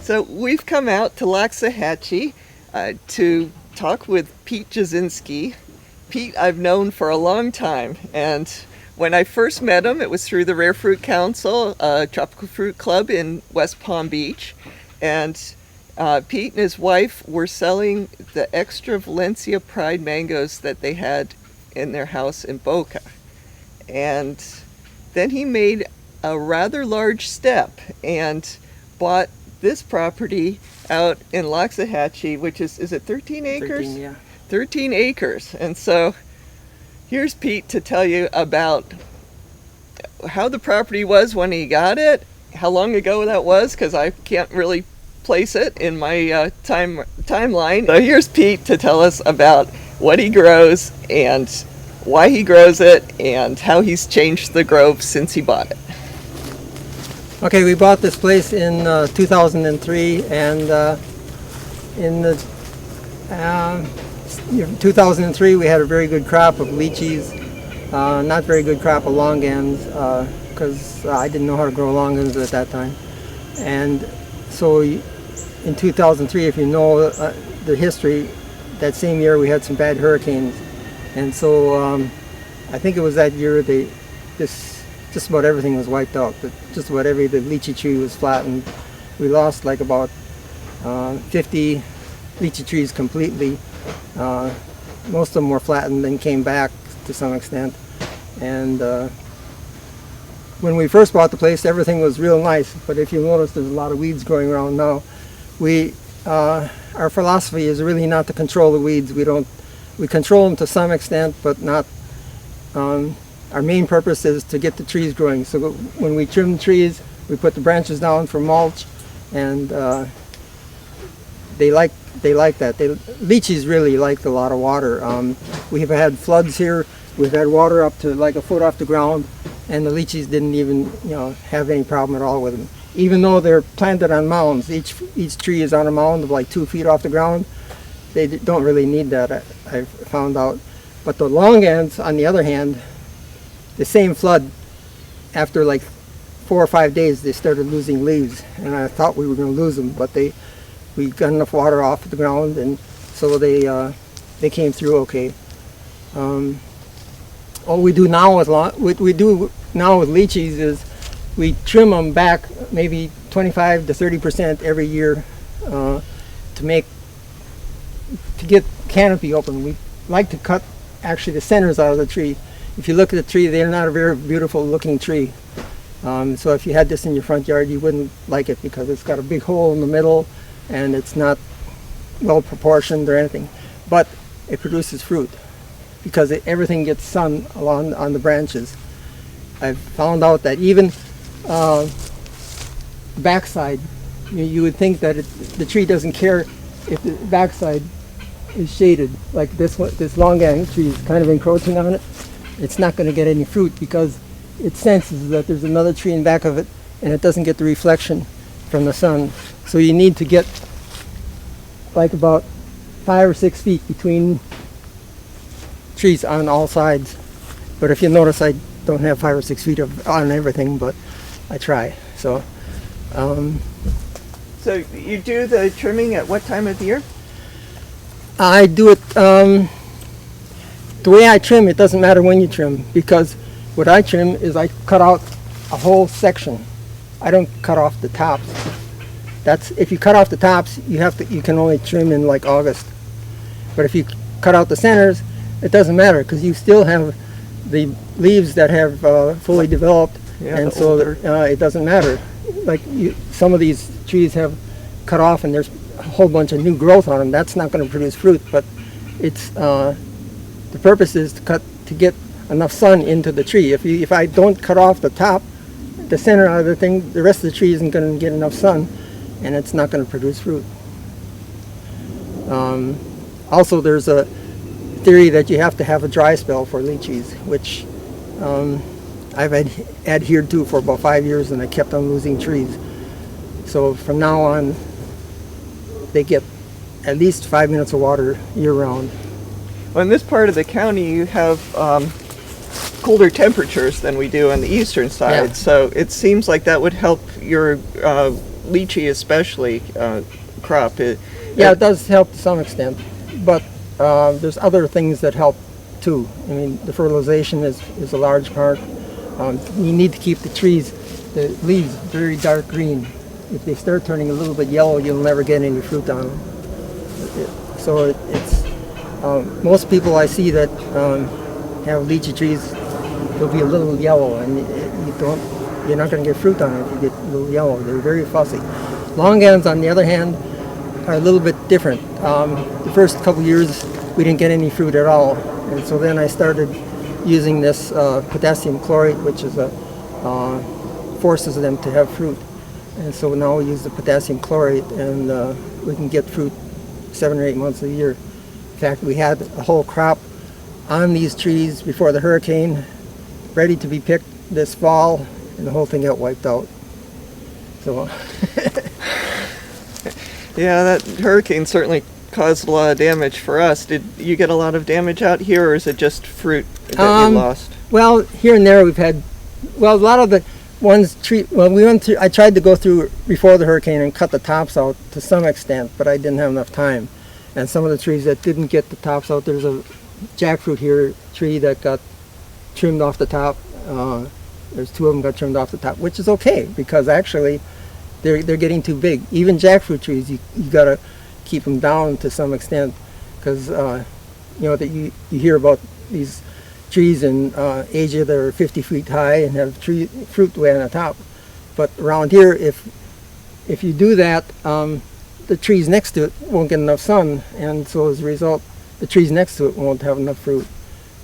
So we've come out to Loxahatchee to talk with Pete Jaschinski. Pete I've known for a long time, and when I first met him, it was through the Rare Fruit Council, a tropical fruit club in West Palm Beach. And Pete and his wife were selling the extra Valencia Pride mangoes that they had in their house in Boca. And then he made a rather large step and bought this property out in Loxahatchee, which is it 13 acres? 13, yeah. 13 acres. And so here's Pete to tell you about how the property was when he got it, how long ago that was, because I can't really place it in my timeline. So here's Pete to tell us about what he grows and why he grows it and how he's changed the grove since he bought it. Okay, we bought this place in 2003, and in the year 2003 we had a very good crop of lychees, not very good crop of longans, because I didn't know how to grow longans at that time. And so in 2003, if you know the history, that same year we had some bad hurricanes, and so I think it was that year just about everything was wiped out. Just about the lychee tree was flattened. We lost like about 50 lychee trees completely. Most of them were flattened and came back to some extent. And when we first bought the place, everything was real nice. But if you notice, there's a lot of weeds growing around now. Our philosophy is really not to control the weeds. We control them to some extent, but not. Our main purpose is to get the trees growing. So when we trim the trees, we put the branches down for mulch, and they like that. Lychees really like a lot of water. We have had floods here. We've had water up to like a foot off the ground, and the lychees didn't even have any problem at all with them. Even though they're planted on mounds, each tree is on a mound of like 2 feet off the ground. They don't really need that, I've found out. But the longans, on the other hand, the same flood, after like 4 or 5 days, they started losing leaves, and I thought we were going to lose them, but we got enough water off the ground, and so they came through okay. What we do now with lychees is we trim them back maybe 25 to 30% every year to get canopy open. We like to cut actually the centers out of the tree. If you look at the tree, they're not a very beautiful looking tree. So if you had this in your front yard, you wouldn't like it because it's got a big hole in the middle and it's not well proportioned or anything. But it produces fruit because everything gets sun on the branches. I've found out that even backside, you would think that the tree doesn't care if the backside is shaded, like this longan tree is kind of encroaching on it. It's not going to get any fruit because it senses that there's another tree in back of it and it doesn't get the reflection from the sun. So you need to get like about 5 or 6 feet between trees on all sides. But if you notice, I don't have 5 or 6 feet on everything, but I try. So you do the trimming at what time of the year? I do it the way I trim. It doesn't matter when you trim, because what I trim is I cut out a whole section. I don't cut off the tops. If you cut off the tops, you can only trim in like August. But if you cut out the centers, it doesn't matter because you still have the leaves that have fully developed, and so it doesn't matter. Like some of these trees have cut off and there's a whole bunch of new growth on them. That's not going to produce fruit, but it's the purpose is to get enough sun into the tree. If I don't cut off the top, the center of the thing, the rest of the tree isn't going to get enough sun, and it's not going to produce fruit. Also, there's a theory that you have to have a dry spell for lychees, which I've adhered to for about 5 years, and I kept on losing trees. So from now on, they get at least 5 minutes of water year-round. Well, in this part of the county, you have colder temperatures than we do on the eastern side, so it seems like that would help your lychee especially crop. Yeah, it does help to some extent, but there's other things that help too. I mean, the fertilization is a large part. You need to keep the leaves very dark green. If they start turning a little bit yellow, you'll never get any fruit on them. Most people I see that have lychee trees, they'll be a little yellow, and you're not going to get fruit on it if you get a little yellow. They're very fussy. Longans, on the other hand, are a little bit different. The first couple years, we didn't get any fruit at all, and so then I started using this potassium chlorate, which is forces them to have fruit. And so now we use the potassium chlorate, and we can get fruit 7 or 8 months a year. In fact, we had a whole crop on these trees before the hurricane, ready to be picked this fall, and the whole thing got wiped out. So, yeah, that hurricane certainly caused a lot of damage for us. Did you get a lot of damage out here, or is it just fruit that you lost? Well, here and there we've had, a lot of the ones I tried to go through before the hurricane and cut the tops out to some extent, but I didn't have enough time. And some of the trees that didn't get the tops out, there's a jackfruit here tree that got trimmed off the top. There's 2 of them got trimmed off the top, which is okay because actually they're getting too big. Even jackfruit trees, you got to keep them down to some extent because you hear about these trees in Asia that are 50 feet high and have fruit way on the top. But around here, if you do that, the trees next to it won't get enough sun, and so as a result, the trees next to it won't have enough fruit.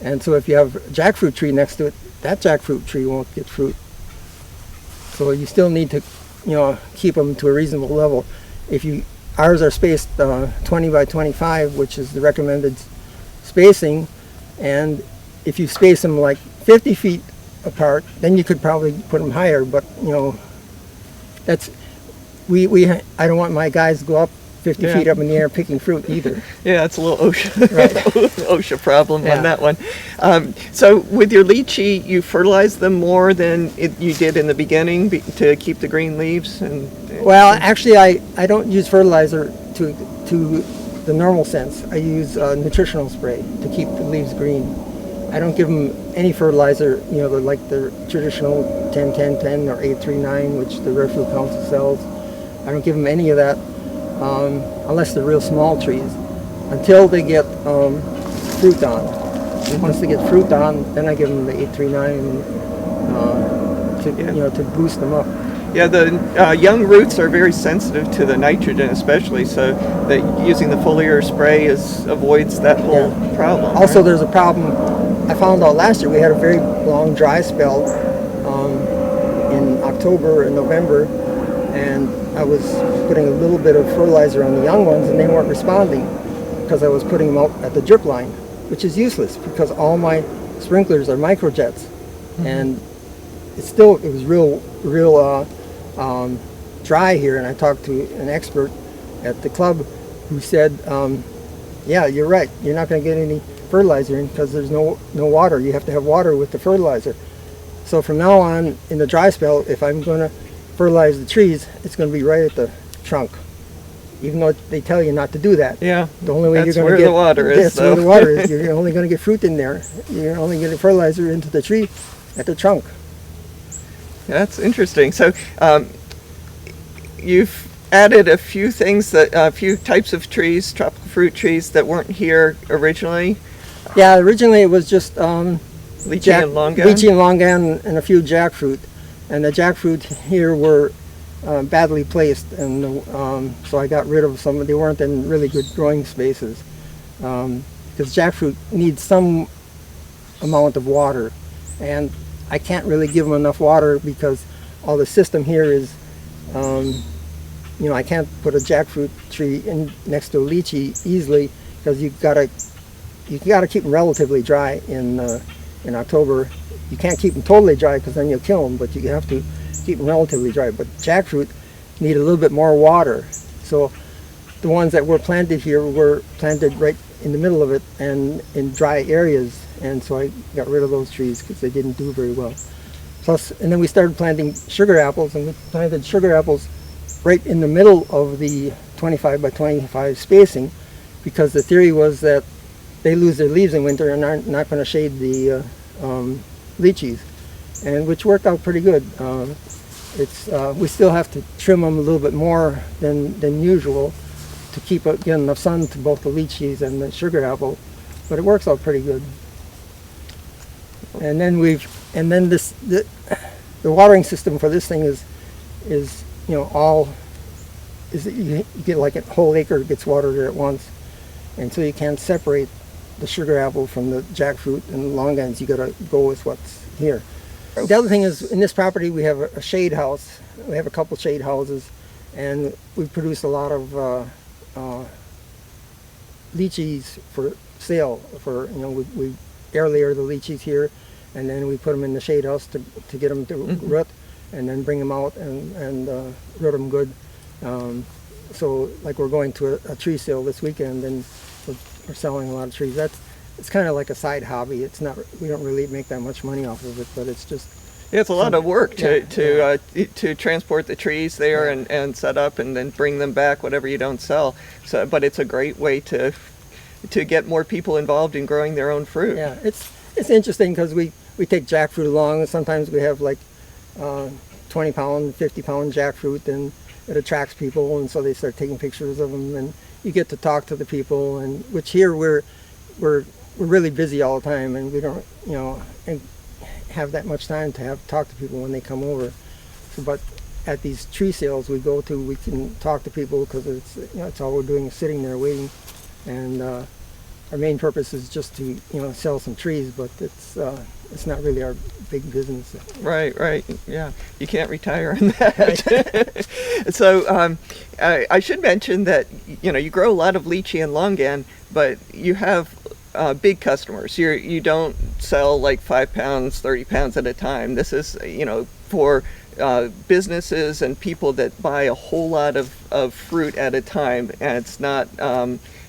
And so if you have a jackfruit tree next to it, that jackfruit tree won't get fruit. So you still need to, keep them to a reasonable level. Ours are spaced 20 by 25, which is the recommended spacing, and if you space them like 50 feet apart, then you could probably put them higher. But that's I don't want my guys to go up 50 feet up in the air picking fruit either. Yeah, it's a little OSHA, right. OSHA problem on that one. So with your lychee, you fertilize them more than you did in the beginning to keep the green leaves? Well, actually, I don't use fertilizer to the normal sense. I use nutritional spray to keep the leaves green. I don't give them any fertilizer, like the traditional 10-10-10 or 8-3-9, which the Rare Fruit Council sells. I don't give them any of that unless they're real small trees, until they get fruit on. Once they get fruit on, then I give them the 8-3-9 to boost them up. Yeah, the young roots are very sensitive to the nitrogen, especially, so that using the foliar spray avoids that whole problem. Also, there's a problem. I found out last year we had a very long dry spell in October and November, and I was putting a little bit of fertilizer on the young ones, and they weren't responding because I was putting them out at the drip line, which is useless because all my sprinklers are microjets, and it was real dry here. And I talked to an expert at the club who said, yeah, you're right, you're not going to get any fertilizer in because there's no water. You have to have water with the fertilizer. So from now on, in the dry spell, if I'm going to fertilize the trees, it's going to be right at the trunk, even though they tell you not to do that. Yeah, the only way that's you're going to get the water is. That's where the water is. You're only going to get fruit in there. You're only getting fertilizer into the tree at the trunk. That's interesting. So you've added a few things a few types of trees, tropical fruit trees that weren't here originally. Yeah, originally it was just lychee and longan. Lychee and longan and a few jackfruit, and the jackfruit here were badly placed, and so I got rid of some. They weren't in really good growing spaces because jackfruit needs some amount of water, and I can't really give them enough water because all the system here is, I can't put a jackfruit tree in next to a lychee easily because you gotta keep them relatively dry in October. You can't keep them totally dry because then you'll kill them, but you have to keep them relatively dry. But jackfruit need a little bit more water. So the ones that were planted here were planted right in the middle of it and in dry areas, and so I got rid of those trees because they didn't do very well. And then we started planting sugar apples, and we planted sugar apples right in the middle of the 25 by 25 spacing, because the theory was that they lose their leaves in winter and are not going to shade the lychees, and which worked out pretty good. We still have to trim them a little bit more than usual to get enough sun to both the lychees and the sugar apple, but it works out pretty good. And then the watering system for this thing is you get like a whole acre gets watered at once, and so you can't separate the sugar apple from the jackfruit and longans. You got to go with what's here. The other thing is, in this property we have a shade house. We have a couple shade houses, and we produce a lot of lychees for sale. We air layer the lychees here, and then we put them in the shade house to get them to root, and then bring them out and root them good. So like we're going to a tree sale this weekend, and we're selling a lot of trees. It's kind of like a side hobby. It's not, we don't really make that much money off of it, but it's just, yeah, it's a lot of work to transport the trees there and set up and then bring them back, whatever you don't sell. So, but it's a great way to get more people involved in growing their own fruit. Yeah, it's interesting because we take jackfruit along, and sometimes we have like 20-pound, 50-pound jackfruit, and it attracts people, and so they start taking pictures of them, and you get to talk to the people, and which here we're really busy all the time, and we don't have that much time to talk to people when they come over. So, but at these tree sales we go to, we can talk to people because it's all we're doing is sitting there waiting, and our main purpose is just to sell some trees, but it's not really our big business. Right, yeah. You can't retire on that. So I should mention that you grow a lot of lychee and longan, but you have big customers. You don't sell like 5 pounds, 30 pounds at a time. This is for businesses and people that buy a whole lot of fruit at a time, and it's not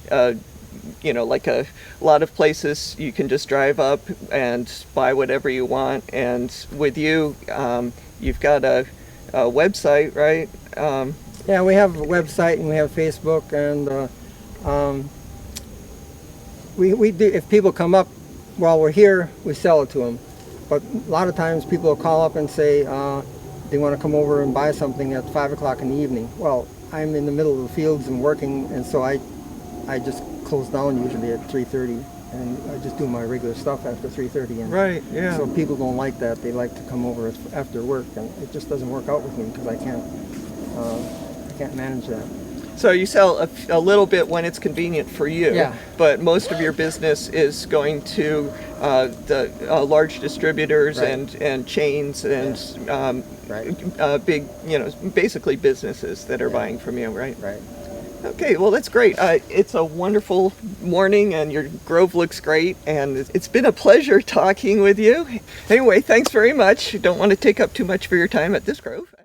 like a lot of places you can just drive up and buy whatever you want. And with you, you've got a website, right? Yeah, we have a website and we have Facebook, and we do. If people come up while we're here, we sell it to them. But a lot of times people will call up and say they want to come over and buy something at 5 o'clock in the evening. Well, I'm in the middle of the fields and working, and so I just close down usually at 3:30, and I just do my regular stuff after 3:30. And right, yeah. So people don't like that. They like to come over after work, and it just doesn't work out with me because I can't manage that. So you sell a little bit when it's convenient for you, yeah. But most of your business is going to the large distributors, right. and chains and right. big, basically businesses that are buying from you, right? Right. Okay, well that's great. It's a wonderful morning, and your grove looks great, and it's been a pleasure talking with you. Anyway, thanks very much. Don't want to take up too much of your time at this grove.